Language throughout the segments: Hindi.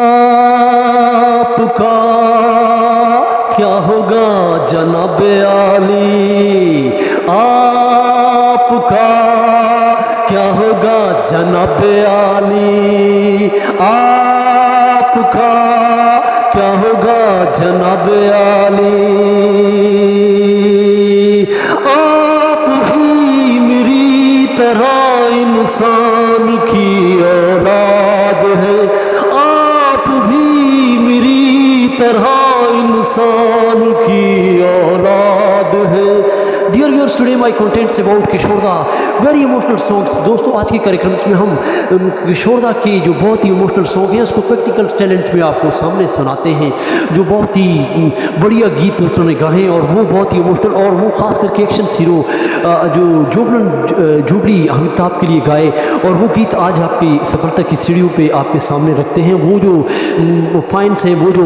आपका क्या होगा जनाब आली, आपका क्या होगा जनाब आली, आपका क्या होगा जनाब आली। आप ही मेरी तरह इंसान की औलाद है, आप भी मेरी तरह इंसान की औलाद है। Dear viewers, today my contents about Kishoreda, very emotional songs। दोस्तों आज के कार्यक्रम में हम किशोरदा के जो बहुत ही इमोशनल सॉन्ग हैं उसको प्रैक्टिकल टैलेंट में आपको सामने सुनाते हैं, जो बहुत ही बढ़िया गीत उसने गाए और वो बहुत ही इमोशनल, और वो खास करके एक्शन हीरो जो जुबली अमिताभ के लिए गाए, और वो गीत आज आपकी सफलता की सीढ़ियों पे आपके सामने रखते हैं। वो जो फाइन्स हैं, वो जो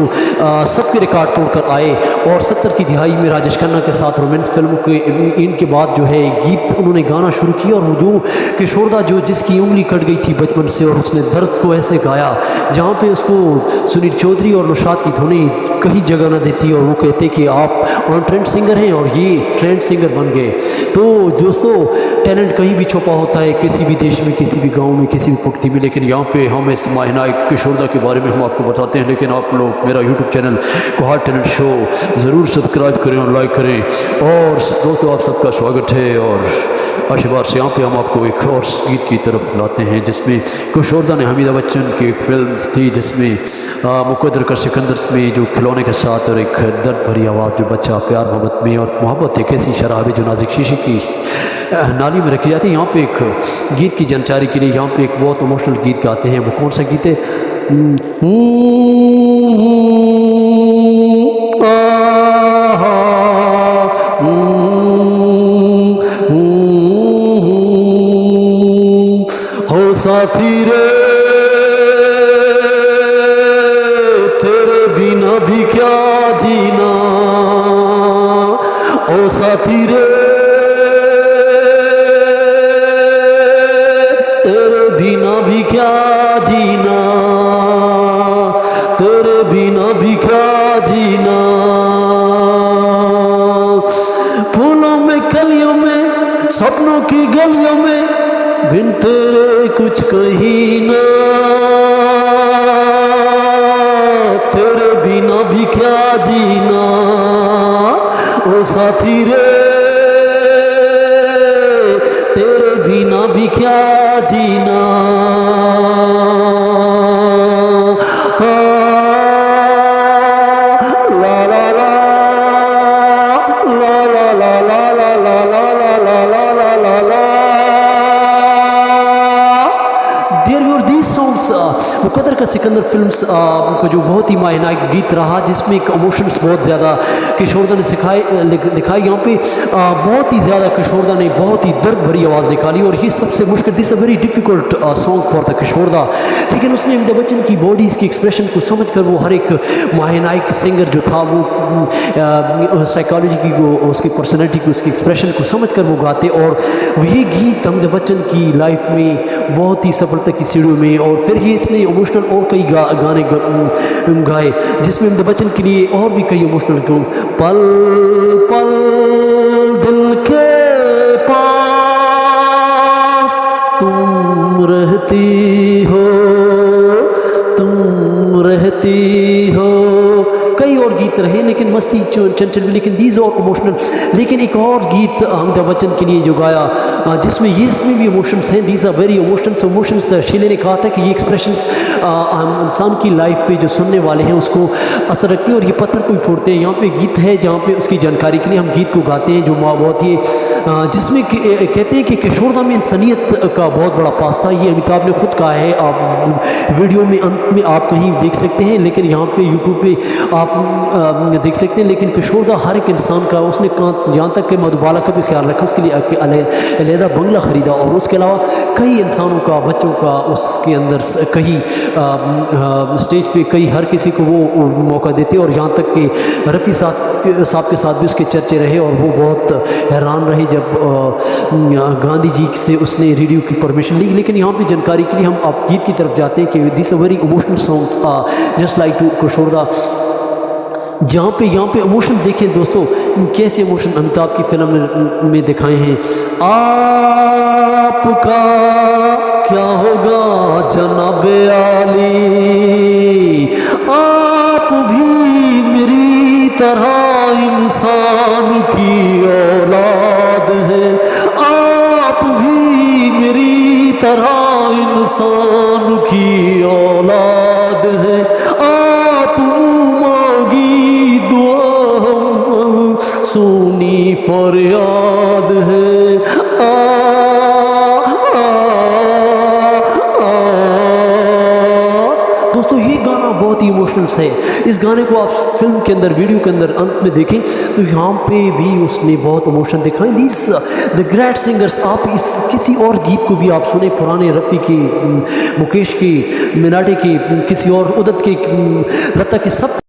सबके रिकॉर्ड तोड़कर आए, और 70 की दिहाई में राजेश खन्ना के साथ रोमांस फिल्म के इनके बाद जो है गीत उन्होंने गाना शुरू किया। और वो जो किशोरदा जो जिसकी उंगली कट गई थी बचपन से, और उसने दर्द को ऐसे गाया जहाँ पे उसको सुनील चौधरी और नौशाद की ध्वनि कहीं जगह ना देती, और वो कहते कि आप ऑन ट्रेंड सिंगर हैं, और ये ट्रेंड सिंगर बन गए। तो दोस्तों टैलेंट कहीं भी छुपा होता है, किसी भी देश में, किसी भी गांव में, किसी भी पुख्ती में, लेकिन यहाँ पे हम इस माहिनायक किशोरदा के बारे में हम आपको बताते हैं। लेकिन आप लोग मेरा YouTube channel Kuhad talent show ज़रूर सब्सक्राइब करें और लाइक करें। और दोस्तों आप सबका स्वागत है, और आशीर्वाद से यहाँ पे हम आपको एक और गीत की तरफ लाते हैं जिसमें किशोरदा ने हमीदा बच्चन की एक फिल्म थी जिसमें मुकद्दर का सिकंदर में जो खिलौने के साथ और एक दर्द भरी आवाज़ जो बच्चा प्यार मोहब्बत में, और मोहब्बत एक ऐसी शराब है जो नाजिक शीशे की नाली में रखी जाती है। यहाँ पे एक गीत की जानकारी के लिए यहाँ पे एक बहुत इमोशनल गीत गाते हैं। वो कौन सा गीत है? हो साथी रे तेरे बिना भी क्या जीना, ओ साथी रे तेरे बिना भी क्या जीना, तेरे बिना भी क्या जीना। फूलों में कलियों में सपनों की गलियों में बिन तेरे कुछ कहीं ना, तेरे बिना भी क्या जीना, ओ साथी रे तेरे बिना भी क्या जीना। ला ला ला ला ला ला ला ला ला ला ला ला ला ला। मुकद्दर का सिकंदर फिल्म्स का जो बहुत ही मायनायक गीत रहा, जिसमें एक इमोशंस बहुत ज़्यादा किशोरदा ने दिखाई। यहाँ पे बहुत ही ज़्यादा किशोरदा ने बहुत ही दर्द भरी आवाज़ निकाली, और ये सबसे मुश्किल, this a very difficult song for the किशोरदा। लेकिन उसने अमिताभ बच्चन की बॉडी, इसकी एक्सप्रेशन को समझ कर वो हर एक मायनायक सिंगर जो था वो साइकोलॉजी की, वो उसकी पर्सनैलिटी को, उसकी एक्सप्रेशन को समझ कर वो गाते। और ये गीत अमिताभ बच्चन की लाइफ में बहुत ही सफलता की सीढ़ियों में, और फिर ही इसने इमोशनल और कई गाने गाए जिसमें अमिताभ बच्चन के लिए और भी कई इमोशनल पल पल दिल के पास तुम रहती हो, तुम रहती हो, कई और गीत रहे लेकिन मस्ती चंचल भी, लेकिन दीज और इमोशनल। लेकिन एक और गीत अमिताभ बच्चन के लिए जो गाया जिसमें ये इसमें भी इमोशंस हैं, दीज आर वेरी इमोशंस। शीले ने कहा था कि ये एक्सप्रेशंस इंसान की लाइफ पे जो सुनने वाले हैं उसको असर रखते हैं और ये पत्थर को भी फोड़ते हैं। यहाँ पे गीत है जहाँ पे उसकी जानकारी के लिए हम गीत को गाते हैं, जो बहुत ही जिसमें कहते हैं कि किशोरदा में इंसानियत का बहुत बड़ा पास था। ये अमिताभ ने खुद कहा है, आप वीडियो में अंत में आप कहीं देख सकते हैं, लेकिन यहाँ पे यूट्यूब पे आप देख सकते हैं। लेकिन किशोरदा हर एक इंसान का, उसने यहाँ तक कि मधुबाला का भी ख्याल रखा, उसके लिए अलहदा बंगला ख़रीदा, और उसके अलावा कई इंसानों का, बच्चों का उसके अंदर कहीं स्टेज पे कई हर किसी को वो मौका देते, और यहाँ तक कि रफ़ी साहब के साथ भी उसके चर्चे रहे, और वो बहुत हैरान रहे जब गांधी जी से उसने रेडियो की परमिशन ली। लेकिन यहाँ पे जानकारी के लिए हम आप गीत की तरफ जाते हैं कि this a very emotional songs just like to किशोरदा। यहाँ पे इमोशन देखें दोस्तों, कैसे इमोशन अमिताभ की फिल्म में दिखाए हैं। आपका क्या होगा जनाबे आली, आप भी मेरी तरह इंसान की औलाद है, आप भी मेरी तरह इंसान की औलाद है, आप मांगी दुआ सुनी फरियाद है। दोस्तों ये गाना बहुत ही इमोशनल है। इस गाने को आप फिल्म के अंदर, वीडियो के अंदर अंत में देखें तो यहाँ पे भी उसने बहुत इमोशन दिखाए। This the great singers. आप इस किसी और गीत को भी आप सुने, पुराने रफ़ी के, मुकेश के, मिनाटे के, किसी और उदित के, लता के, सब